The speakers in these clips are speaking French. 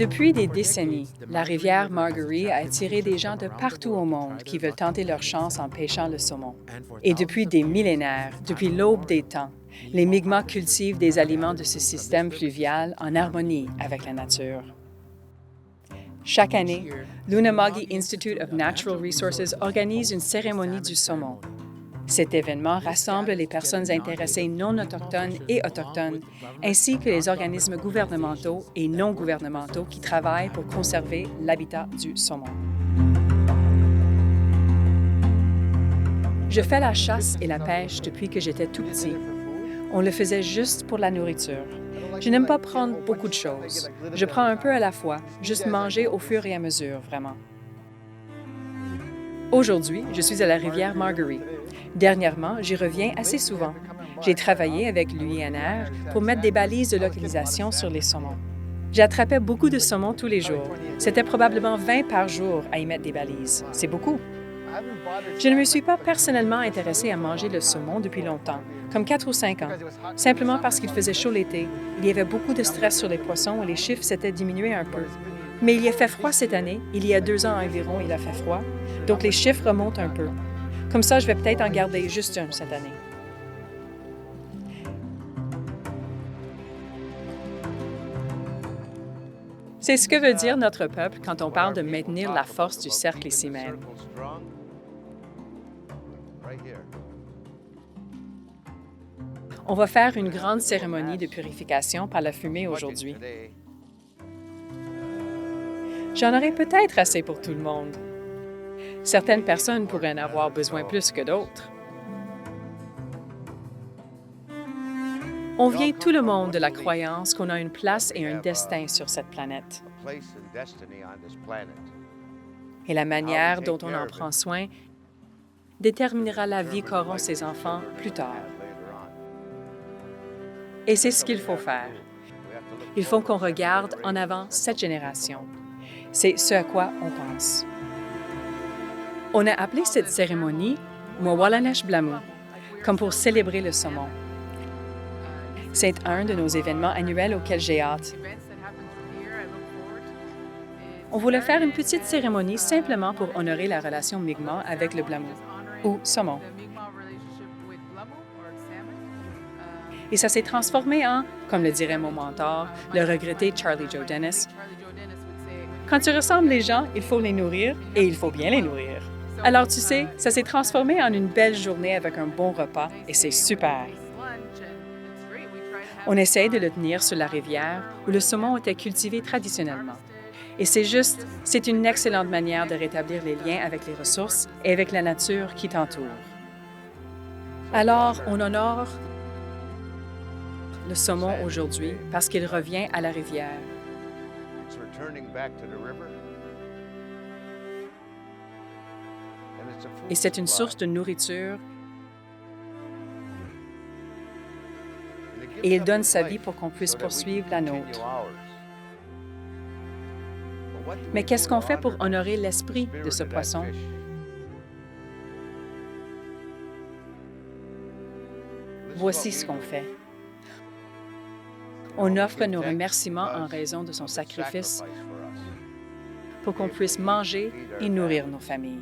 Depuis des décennies, la rivière Margaree a attiré des gens de partout au monde qui veulent tenter leur chance en pêchant le saumon. Et depuis des millénaires, depuis l'aube des temps, les Mi'kmaq cultivent des aliments de ce système fluvial en harmonie avec la nature. Chaque année, l'Unama'ki Institute of Natural Resources organise une cérémonie du saumon. Cet événement rassemble les personnes intéressées non autochtones et autochtones, ainsi que les organismes gouvernementaux et non gouvernementaux qui travaillent pour conserver l'habitat du saumon. Je fais la chasse et la pêche depuis que j'étais tout petit. On le faisait juste pour la nourriture. Je n'aime pas prendre beaucoup de choses. Je prends un peu à la fois, juste manger au fur et à mesure, vraiment. Aujourd'hui, je suis à la rivière Margaree. Dernièrement, j'y reviens assez souvent. J'ai travaillé avec l'UINR pour mettre des balises de localisation sur les saumons. J'attrapais beaucoup de saumons tous les jours. C'était probablement 20 par jour à y mettre des balises. C'est beaucoup. Je ne me suis pas personnellement intéressée à manger le saumon depuis longtemps, comme 4 ou 5 ans, simplement parce qu'il faisait chaud l'été. Il y avait beaucoup de stress sur les poissons et les chiffres s'étaient diminués un peu. Mais il y a fait froid cette année. Il y a 2 ans environ, il a fait froid. Donc les chiffres remontent un peu. Comme ça, je vais peut-être en garder juste un cette année. C'est ce que veut dire notre peuple quand on parle de maintenir la force du cercle ici même. On va faire une grande cérémonie de purification par la fumée aujourd'hui. J'en aurai peut-être assez pour tout le monde. Certaines personnes pourraient en avoir besoin plus que d'autres. On vient tout le monde de la croyance qu'on a une place et un destin sur cette planète. Et la manière dont on en prend soin déterminera la vie qu'auront ces enfants plus tard. Et c'est ce qu'il faut faire. Il faut qu'on regarde en avant cette génération. C'est ce à quoi on pense. On a appelé cette cérémonie Mwawalanesh Blamu, comme pour célébrer le saumon. C'est un de nos événements annuels auxquels j'ai hâte. On voulait faire une petite cérémonie simplement pour honorer la relation Mi'kmaq avec le Blamu, ou saumon. Et ça s'est transformé en, comme le dirait mon mentor, le regretté Charlie Joe Dennis, quand tu ressembles les gens, il faut les nourrir et il faut bien les nourrir. Alors tu sais, ça s'est transformé en une belle journée avec un bon repas et c'est super. On essaie de le tenir sur la rivière où le saumon était cultivé traditionnellement. Et c'est une excellente manière de rétablir les liens avec les ressources et avec la nature qui t'entoure. Alors, on honore le saumon aujourd'hui parce qu'il revient à la rivière. Et c'est une source de nourriture. Et il donne sa vie pour qu'on puisse poursuivre la nôtre. Mais qu'est-ce qu'on fait pour honorer l'esprit de ce poisson? Voici ce qu'on fait. On offre nos remerciements en raison de son sacrifice pour qu'on puisse manger et nourrir nos familles.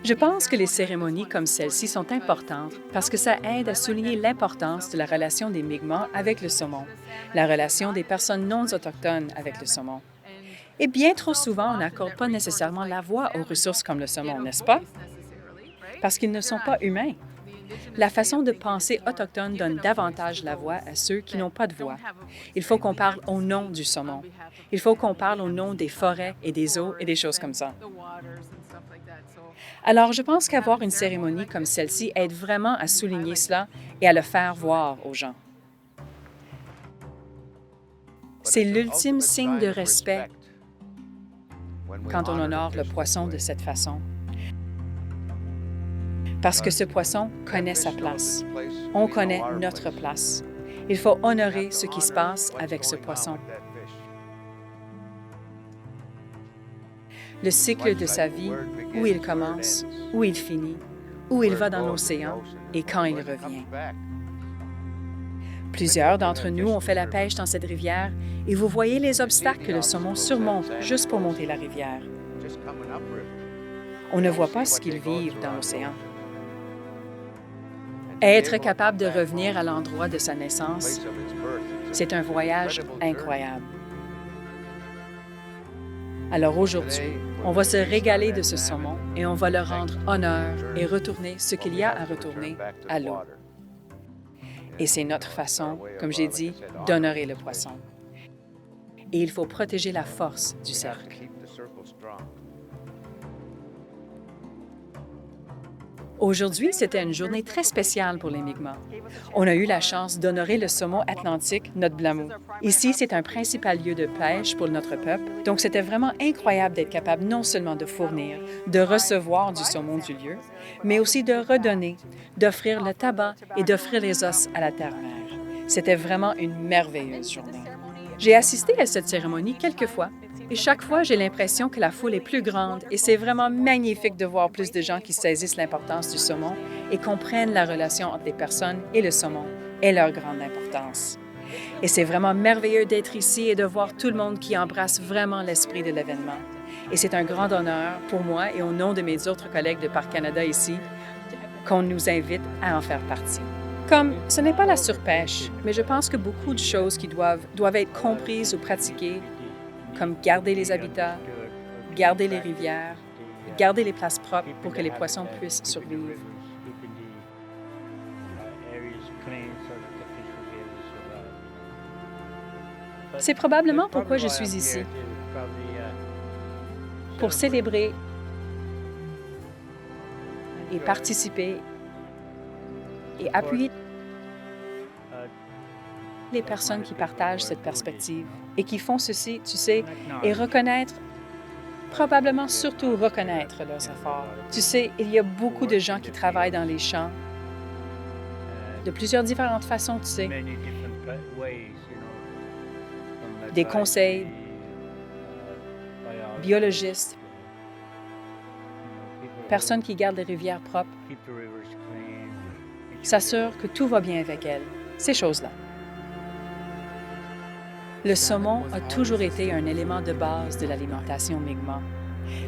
Je pense que les cérémonies comme celle-ci sont importantes parce que ça aide à souligner l'importance de la relation des Mi'kmaq avec le saumon, la relation des personnes non autochtones avec le saumon. Et bien trop souvent, on n'accorde pas nécessairement la voix aux ressources comme le saumon, n'est-ce pas? Parce qu'ils ne sont pas humains. La façon de penser autochtone donne davantage la voix à ceux qui n'ont pas de voix. Il faut qu'on parle au nom du saumon. Il faut qu'on parle au nom des forêts et des eaux et des choses comme ça. Alors, je pense qu'avoir une cérémonie comme celle-ci aide vraiment à souligner cela et à le faire voir aux gens. C'est l'ultime signe de respect quand on honore le poisson de cette façon. Parce que ce poisson connaît sa place. On connaît notre place. Il faut honorer ce qui se passe avec ce poisson. Le cycle de sa vie, où il commence, où il finit, où il va dans l'océan et quand il revient. Plusieurs d'entre nous ont fait la pêche dans cette rivière et vous voyez les obstacles que le saumon surmonte juste pour monter la rivière. On ne voit pas ce qu'ils vivent dans l'océan. Être capable de revenir à l'endroit de sa naissance, c'est un voyage incroyable. Alors aujourd'hui, on va se régaler de ce saumon et on va le rendre honneur et retourner ce qu'il y a à retourner à l'eau. Et c'est notre façon, comme j'ai dit, d'honorer le poisson. Et il faut protéger la force du cercle. Aujourd'hui, c'était une journée très spéciale pour les Mi'kmaq. On a eu la chance d'honorer le saumon atlantique, notre blamou. Ici, c'est un principal lieu de pêche pour notre peuple, donc c'était vraiment incroyable d'être capable non seulement de fournir, de recevoir du saumon du lieu, mais aussi de redonner, d'offrir le tabac et d'offrir les os à la terre-mère. C'était vraiment une merveilleuse journée. J'ai assisté à cette cérémonie quelques fois, et chaque fois, j'ai l'impression que la foule est plus grande et c'est vraiment magnifique de voir plus de gens qui saisissent l'importance du saumon et comprennent la relation entre les personnes et le saumon et leur grande importance. Et c'est vraiment merveilleux d'être ici et de voir tout le monde qui embrasse vraiment l'esprit de l'événement. Et c'est un grand honneur pour moi et au nom de mes autres collègues de Parc Canada ici qu'on nous invite à en faire partie. Comme ce n'est pas la surpêche, mais je pense que beaucoup de choses qui doivent être comprises ou pratiquées, comme garder les habitats, garder les rivières, garder les places propres pour que les poissons puissent survivre. C'est probablement pourquoi je suis ici, pour célébrer et participer et appuyer les personnes qui partagent cette perspective et qui font ceci, tu sais, et reconnaître, probablement surtout reconnaître leurs efforts. Tu sais, il y a beaucoup de gens qui travaillent dans les champs de plusieurs différentes façons, tu sais. Des conseils, biologistes, personnes qui gardent les rivières propres, s'assurent que tout va bien avec elles, ces choses-là. Le saumon a toujours été un élément de base de l'alimentation Mi'kmaq.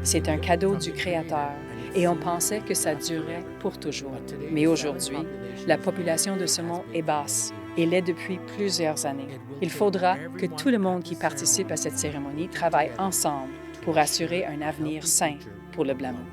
C'est un cadeau du Créateur et on pensait que ça durait pour toujours. Mais aujourd'hui, la population de saumon est basse et l'est depuis plusieurs années. Il faudra que tout le monde qui participe à cette cérémonie travaille ensemble pour assurer un avenir sain pour le blamou.